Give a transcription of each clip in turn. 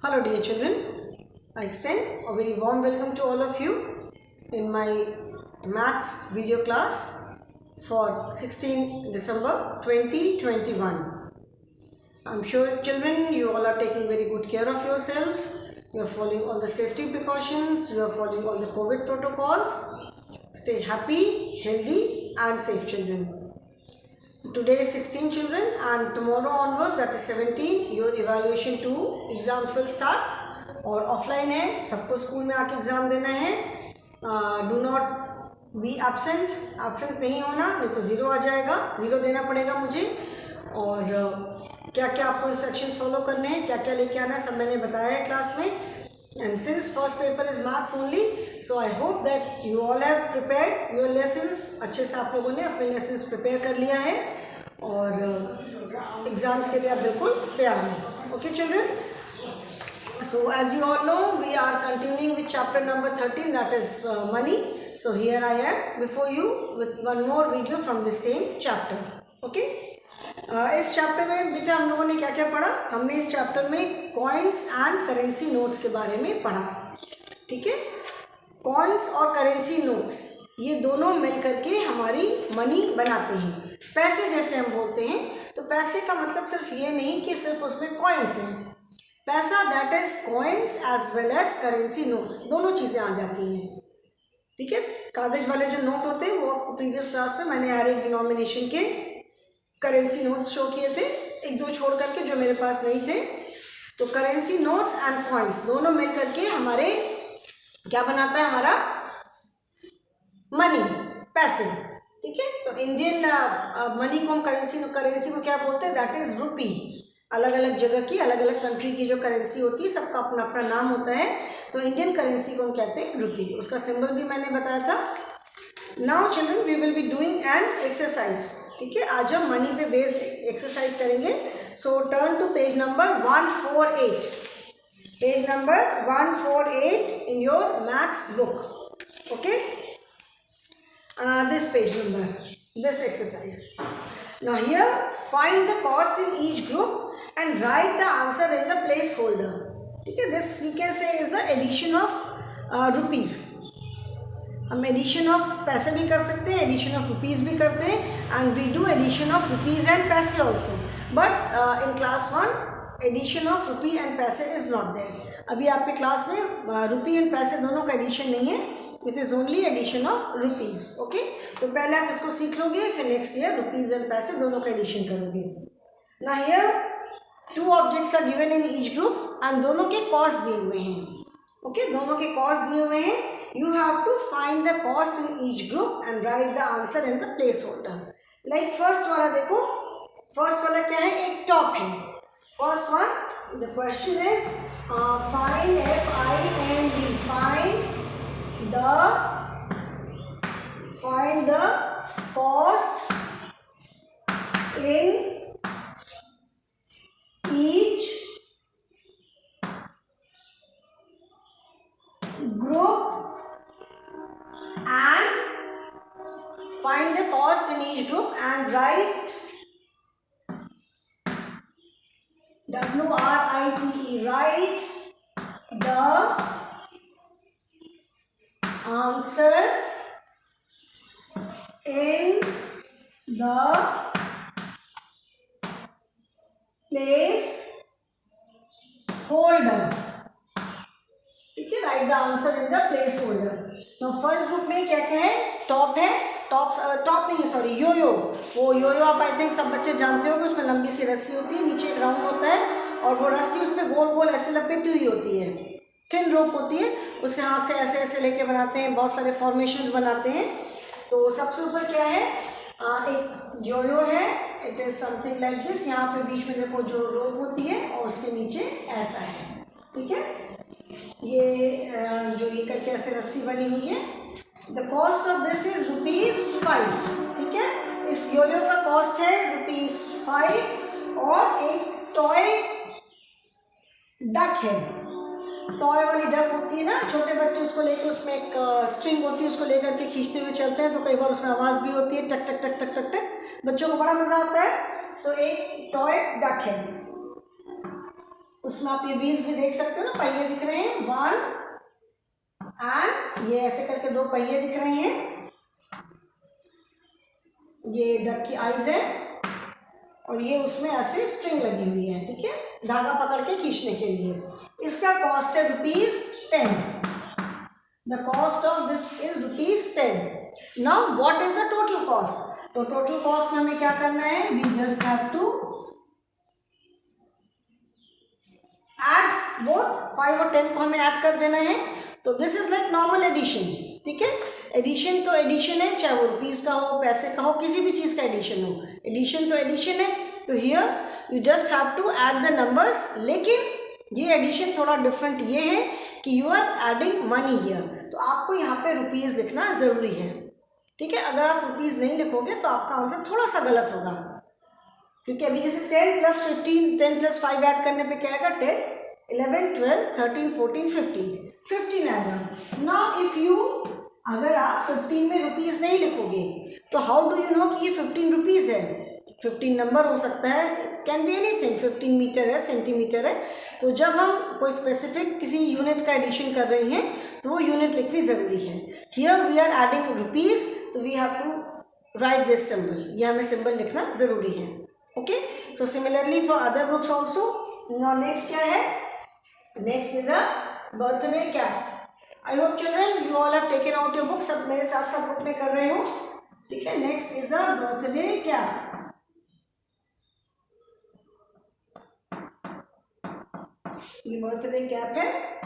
Hello dear children, I extend a very warm welcome to all of you in my maths video class for 16 December 2021. I'm sure children you all are taking very good care of yourselves, you are following all the safety precautions, you are following all the COVID protocols. Stay happy, healthy and safe children. Today is 16 children and tomorrow onwards that is 17 your evaluation 2 exams will start और offline है, सबको school में आके exam देना है. Do not be absent नहीं होना, नहीं तो ज़ीरो आ जाएगा, ज़ीरो देना पड़ेगा मुझे. और क्या क्या आपको इंस्ट्रक्शंस फॉलो करने हैं, क्या क्या लेके आना है सब मैंने बताया है क्लास में. And since first paper is maths only, so I hope that you all have prepared your lessons. अच्छे से आप लोगों ने अपने लेसन्स प्रिपेयर कर लिया है और एग्ज़ाम्स के लिए आप बिल्कुल तैयार हैं. Okay children, so as you all know we are continuing with chapter number 13, that is money. So here I am before you with one more video from the same chapter. Okay, इस chapter में बेटा हम लोगों ने क्या क्या पढ़ा. हमने इस चैप्टर में कॉइन्स एंड करेंसी नोट्स के बारे में पढ़ा. ठीक है, कॉइन्स और करेंसी नोट्स ये दोनों मिल करके हमारी मनी बनाते हैं. पैसे जैसे हम बोलते हैं तो पैसे का मतलब सिर्फ ये नहीं कि सिर्फ उसमें कॉइन्स हैं. पैसा that is coins as well as currency notes, दोनों चीज़ें आ जाती हैं. ठीक है, कागज वाले जो नोट होते हैं वो आपको प्रीवियस क्लास में मैंने हर एक डिनोमिनेशन के करेंसी नोट्स शो किए थे, एक दो छोड़ करके जो मेरे पास नहीं थे. तो करेंसी नोट्स एंड कॉइन्स दोनों मिल करके हमारे क्या बनाता है, हमारा मनी, पैसे. ठीक है, तो इंडियन मनी को हम करेंसी को क्या बोलते हैं, दैट इज रुपी. अलग अलग जगह की अलग अलग कंट्री की जो करेंसी होती है सबका अपना अपना नाम होता है. तो इंडियन करेंसी को हम कहते हैं रुपी, उसका सिंबल भी मैंने बताया था. Now children we will be doing an exercise. ठीक है, आज हम मनी पे बेस्ड एक्सरसाइज करेंगे. So turn to page number 148, page number 148 in your maths book. Okay, this page number, this exercise. Now here find the cost in each group and write the answer in the placeholder. ठीक है, this you can say is the addition of rupees. हम addition of पैसे भी कर सकते हैं, addition of rupees भी करते हैं, and we do addition of rupees and पैसे also. But in class 1 addition of rupee and पैसे इज़ नॉट देयर. अभी आपके क्लास में रुपी एंड पैसे दोनों का एडिशन नहीं है, it is only addition of rupees. Okay, तो पहले आप इसको सीख लोगे, फिर नेक्स्ट ईयर रुपीज़ एंड पैसे दोनों का एडिशन करोगे. ना here 2 objects are given in each group and दोनों के कॉस्ट दिए हुए हैं. ओके, दोनों के कॉस्ट दिए हुए हैं. You have to find the cost in each group and write the answer in the place holder. Like first वाला देखो, फर्स्ट वाला क्या है, एक टॉप है. First one, the question is find FIND, find the cost in each group and find the cost in each group and write WRITE, write the answer in the place holder. ठीक है, right the answer in the place holder. तो first group में क्या क्या है, top है, top नहीं है, सॉरी, योयो. वो योयो आप आई थिंक सब बच्चे जानते हो कि उसमें लंबी सी रस्सी होती है, नीचे एक राउंड होता है और वो रस्सी उस पर गोल गोल ऐसे लपेटी हुई होती है, थिन रोप होती है, उससे हाथ से ऐसे ऐसे लेके बनाते हैं, बहुत सारे फॉर्मेशंस बनाते हैं. तो सबसे ऊपर क्या है, एक योयो है, it is something like this. यहाँ पे बीच में देखो जो रोप होती है और उसके नीचे ऐसा है. ठीक है, ये जो ये करके ऐसे रस्सी बनी हुई है. The cost of this is ₹5. ठीक है, इस योयो का कॉस्ट है ₹5 और एक टॉय डक है. टॉय वाली डक होती है ना, छोटे बच्चे उसको लेकर, उसमें एक स्ट्रिंग होती है, उसको लेकर के खींचते हुए चलते हैं तो कई बार उसमें आवाज़ भी होती है, टक टक टक टक टक टक, बच्चों को बड़ा मज़ा आता है. सो एक टॉय डक है. उसमें आप ये व्हील्स भी देख सकते हो ना, पहिए दिख रहे हैं, 1 एंड ये ऐसे करके 2 पहिए दिख रहे हैं, ये डक की आईज है और ये उसमें ऐसे स्ट्रिंग लगी हुई है, ठीक है, धागा पकड़ के खींचने के लिए। इसका कॉस्ट है ₹10। The cost of this is ₹10। Now what is the total cost? तो टोटल कॉस्ट में हमें क्या करना है, we just have to add both 5 और 10 को हमें ऐड कर देना है। तो this is like normal addition, ठीक है। एडिशन तो एडिशन है, चाहे वो रुपीज़ का हो, पैसे का हो, किसी भी चीज़ का एडिशन हो, एडिशन तो एडिशन है। तो here you just have to add the numbers, लेकिन ये एडिशन थोड़ा डिफरेंट ये है कि you are adding money here. तो आपको यहाँ पे रुपीज़ लिखना ज़रूरी है, ठीक है। अगर आप रुपीज़ नहीं लिखोगे तो आपका आंसर थोड़ा सा गलत होगा, क्योंकि अभी जैसे 10 + 15, 10 + 5 ऐड करने पे क्या आएगा, 10, 11, 12, 13, 14, 15 आएगा। नाउ इफ़ यू, अगर आप 15 में रुपीज़ नहीं लिखोगे तो हाउ डू यू नो कि ये 15 रुपीज़ है? 15 नंबर हो सकता है, कैन बी एनीथिंग, 15 मीटर है, सेंटीमीटर है। तो जब हम कोई स्पेसिफिक किसी यूनिट का एडिशन कर रहे हैं तो वो यूनिट लिखनी ज़रूरी है। Here we are adding rupees, तो we have to write this symbol, ये हमें सिंबल लिखना ज़रूरी है। Okay, so similarly for other groups also. Now next क्या है, next is a birthday cap. I hope children you all have taken out your book, सब मेरे साथ साथ बुक में कर रहे हो, ठीक है। Next is a birthday cap. ये बर्थडे कैप है,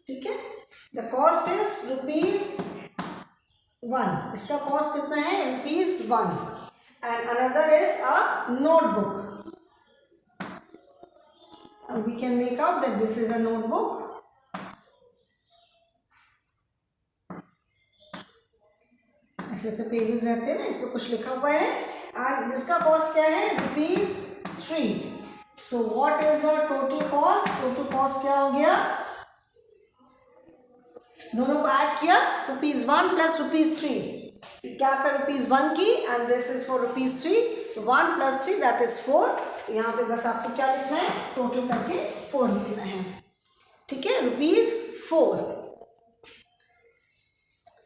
ठीक है। The cost is ₹1। इसका कॉस्ट कितना है, ₹1। And another is a notebook. We can make out that this is a notebook. ऐसे ऐसे पेजेस रहते हैं ना, इस पर कुछ लिखा हुआ है। एंड इसका कॉस्ट क्या है, ₹3। So what is the total cost? Total cost क्या हो गया, दोनों को ऐड किया, ₹1 + ₹3। क्या है ₹1 की, and this is for ₹3। 1 + 3 that is 4। यहाँ पे बस आपको क्या लिखना है, टोटल करके 4 लिखना है, ठीक है, ₹4।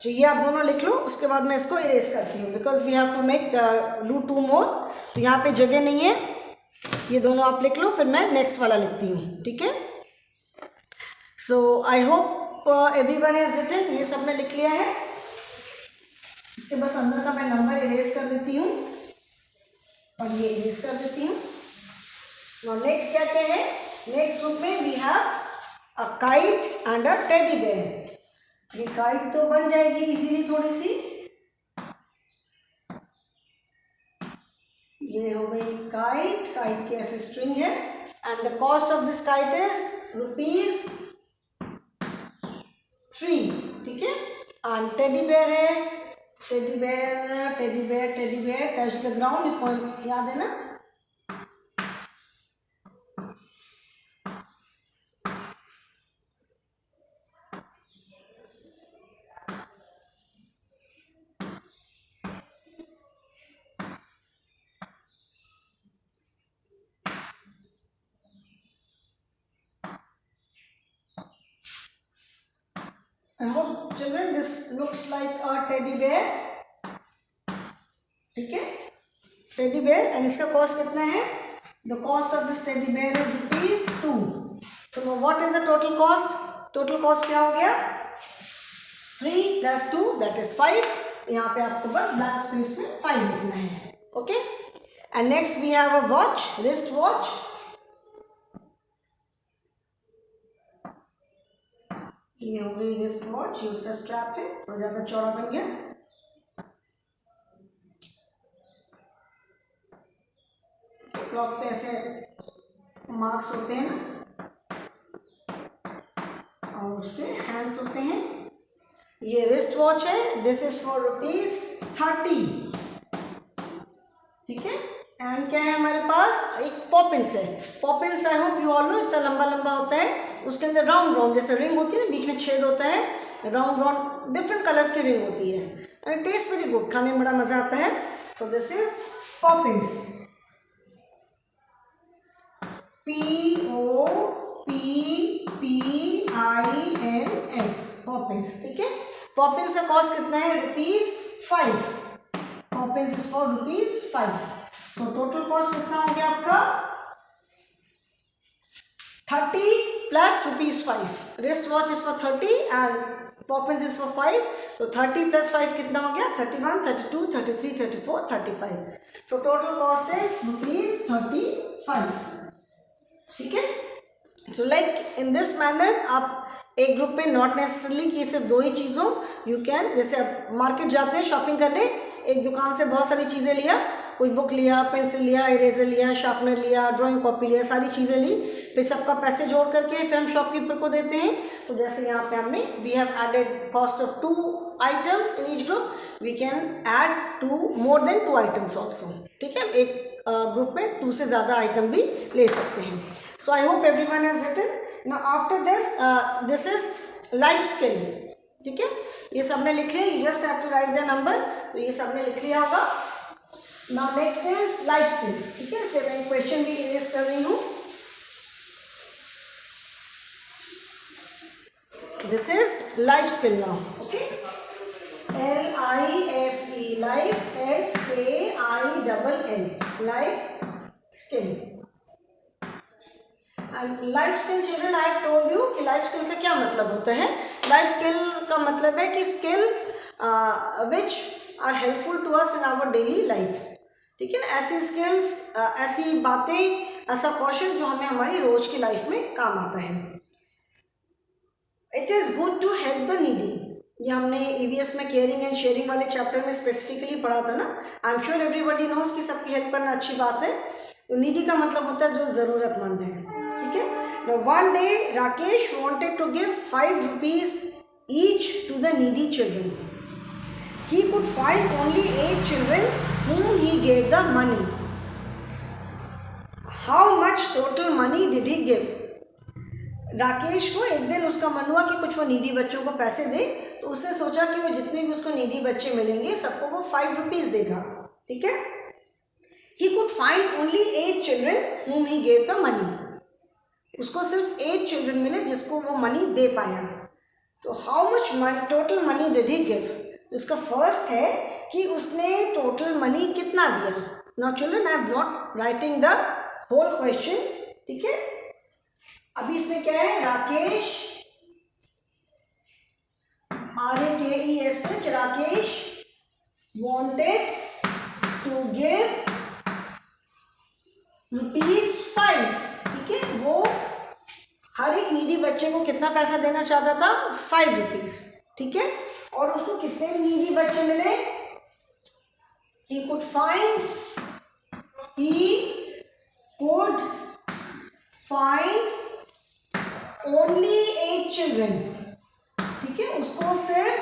तो ये आप दोनों लिख लो, उसके बाद मैं इसको इरेज करती हूँ, because we have to make do 2 more. तो यहाँ पे जगह नहीं है, ये दोनों आप लिख लो, फिर मैं नेक्स्ट वाला लिखती हूँ, ठीक है। So I hope everyone has written, ये सब ने लिख लिया है। इसके बस अंदर का मैं नंबर इरेज कर देती हूँ और ये इरेज कर देती हूँ। नाउ नेक्स्ट क्या क्या है, नेक्स्ट ग्रुप में we have a kite and a teddy bear. ये काइट तो बन जाएगी इजीली थोड़ी सी, ये हो गई काइट, काइट की ऐसे स्ट्रिंग है। And the cost of this kite is ₹3, ठीक है। एंड टेडी बेयर है, teddy bear, teddy bear, teddy bear touch the ground, point याद है ना। I hope children this looks like a teddy bear, ठीक है, टेडी बेयर। एंड इसका cost कितना है, the cost of this teddy bear is ₹2। तो what is the total cost? Total cost क्या हो गया, 3 + 2 दैट इज 5। यहाँ पे आपको बस ब्लैक स्पेस में 5 लिखना है, okay. And next we have a watch, wrist watch. ये हो गई रिस्ट वॉच, ये उसका स्ट्रैप है, थोड़ा ज़्यादा चौड़ा बन गया। क्लॉक पे ऐसे मार्क्स होते हैं ना, और उसके हैंड्स होते हैं। ये रिस्ट वॉच है, दिस इज फॉर ₹30। ठीक है। एंड क्या है हमारे पास, एक पॉपिंस है। Poppins I hope you all know, इतना लंबा लंबा होता है, उसके अंदर राउंड राउंड जैसे रिंग होती है ना, बीच में छेद होता है, राउंड राउंड डिफरेंट कलर्स की रिंग होती है, एंड टेस्ट वेरी गुड, खाने में बड़ा मजा आता है। So this is Poppins, POPPINS, Poppins. ठीक है, पॉपिंस का कॉस्ट कितना है, ₹5। Poppins is for ₹5। So total cost कितना हो गया आपका, 30 plus ₹5। Wrist watch is for 30 and Poppins is for 5। तो 30 प्लस 5 कितना हो गया, 31, 32, 33, 34, 35। So total cost is ₹35। ठीक है। So like in this manner आप एक ग्रुप में नॉट नेसेसरली कि सिर्फ 2 ही चीज़ों, यू कैन, जैसे आप मार्केट जाते हैं शॉपिंग करने, एक दुकान से बहुत सारी चीज़ें लिया, कोई बुक लिया, पेंसिल लिया, इरेजर लिया, शार्पनर लिया, ड्राइंग कॉपी लिया, सारी चीज़ें ली, फिर सबका पैसे जोड़ करके फिर हम शॉपकीपर को देते हैं। तो जैसे यहाँ पे हमने we have added cost of 2 items in each group, we can add more than 2 items also। ठीक है, एक ग्रुप में 2 से ज़्यादा आइटम भी ले सकते हैं। So I hope everyone has written. Now after this is life skill. ठीक है, ये सबने लिख लिया, you just have to write the number, तो ये सबने लिख लिया होगा। Now next is life skill. ठीक है, इसलिए मैं क्वेश्चन भी इरेज कर रही हूँ। This is life skill now. Okay, LIFE, life, SKILL, life skill। and life skill children, I have told you कि life skill का क्या मतलब होता है। life skill का मतलब है कि skill which are helpful to us in our daily life। ठीक है ना, ऐसी skills, ऐसी बातें, ऐसा कौशल जो हमें हमारी रोज की लाइफ में काम आता है। It is good to help the needy। ये हमने EVS में केयरिंग एंड शेयरिंग वाले चैप्टर में स्पेसिफिकली पढ़ा था ना। I am sure everybody knows कि सबकी हेल्प करना अच्छी बात है। तो नीडी का मतलब होता है जो ज़रूरतमंद है। ठीक है, now one day Rakesh wanted to give ₹5 each to the needy children। He could find only 8 children whom he gave the money। How much total money did he give? Rakesh को एक दिन उसका मन हुआ कि कुछ वो नीडी बच्चों को पैसे दे, तो उसने सोचा कि वो जितने भी उसको नीडी बच्चे मिलेंगे सबको वो ₹5 देगा। ठीक है, he could find only 8 children whom he gave the money। उसको सिर्फ 8 चिल्ड्रन मिले जिसको वो मनी दे पाया। तो how much total money did he give? इसका फर्स्ट है कि उसने टोटल मनी कितना दिया। Now children, I am not writing the whole question. ठीक है, अभी इसमें क्या है, Rakesh, RAKESH, Rakesh wanted to give ₹5। ठीक है, वो हर एक नीडी बच्चे को कितना पैसा देना चाहता था, ₹5। ठीक है, और उसको कितने नीडी बच्चे मिले, he could find only 8 children। ठीक है, उसको सिर्फ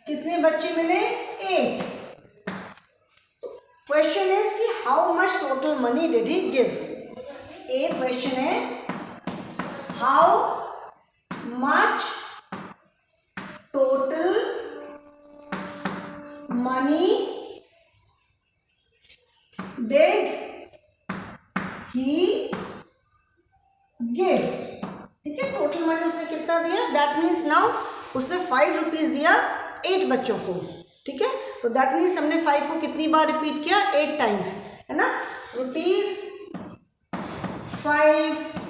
कितने बच्चे मिले, 8। क्वेश्चन इज कि how much total money did he give. एक क्वेश्चन है how much total money did he give. ठीक है, टोटल मनी उसने कितना दिया, दैट मीन्स नाउ उसने ₹5 दिया 8 बच्चों को। ठीक है, तो दैट मीन्स हमने 5 को कितनी बार रिपीट किया, 8 टाइम्स, है ना। ₹5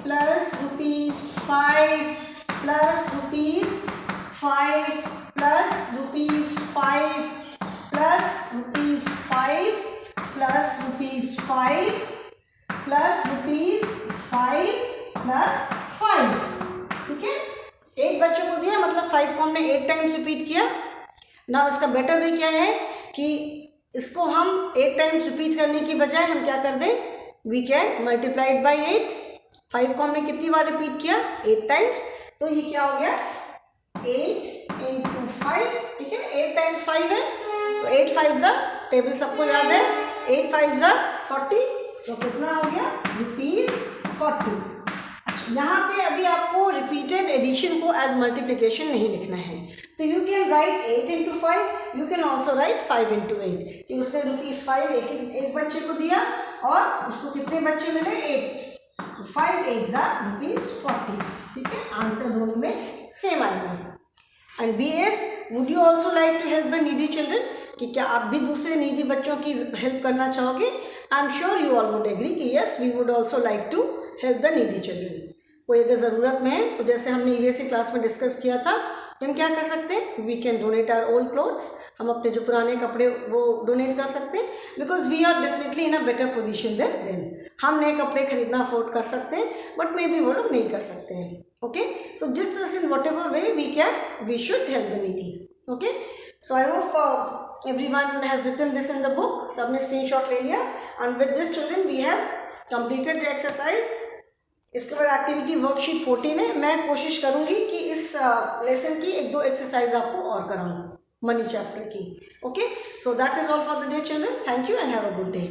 plus ₹5 plus ₹5 plus ₹5 plus ₹5 plus ₹5 plus ₹5 plus 5। ठीक है, 8 बच्चों को दिया, मतलब 5 को हमने 8 टाइम्स रिपीट किया। ना इसका बेटर वे क्या है कि इसको हम 8 टाइम्स रिपीट करने की बजाय हम क्या कर दें, वी कैन मल्टीप्लाइड बाई 8। 5 को हमने कितनी बार रिपीट किया, 8 टाइम्स, तो ये क्या हो गया, 8 × 5। ठीक है ना, 8 टाइम्स 5 है, तो 8 5 टेबल सबको याद है 8 5 ज़ा 40, तो कितना हो गया ₹40। यहाँ पे अभी आपको रिपीटेड एडिशन को एज मल्टीप्लिकेशन नहीं लिखना है, तो you can write 8 into 5, you can also right 5 into 8, कि उसने ₹5 एक बच्चे को दिया और उसको कितने बच्चे मिले, 8, 5 8 ज़ा ₹40। ठीक है, आंसर दोनों में सेम आएगा। And BS, would you also like to help the needy children, कि क्या आप भी दूसरे नीडी बच्चों की हेल्प करना चाहोगे? I am sure you all would agree कि yes, we would also like to help the needy children. कोई अगर ज़रूरत में है तो जैसे हमने EVSE क्लास में डिस्कस किया था, हम क्या कर सकते हैं, we can donate our old clothes, हम अपने जो पुराने कपड़े वो डोनेट कर सकते हैं, because we are definitely in a better position than them. हम नए कपड़े खरीदना अफोर्ड कर सकते हैं, बट मे बी वो लोग नहीं कर सकते हैं। ओके, सो जिस तरह से in whatever way we should help the needy. Okay, so I hope everyone has written this in the book, सबने स्क्रीनशॉट ले लिया, and with this children we have completed the exercise. इसके बाद activity worksheet 14 है। मैं कोशिश करूंगी कि इस लेसन की 1-2 एक्सरसाइज आपको और कराऊं मनी चैप्टर की। Okay, so that is all for the day children, thank you and have a good day.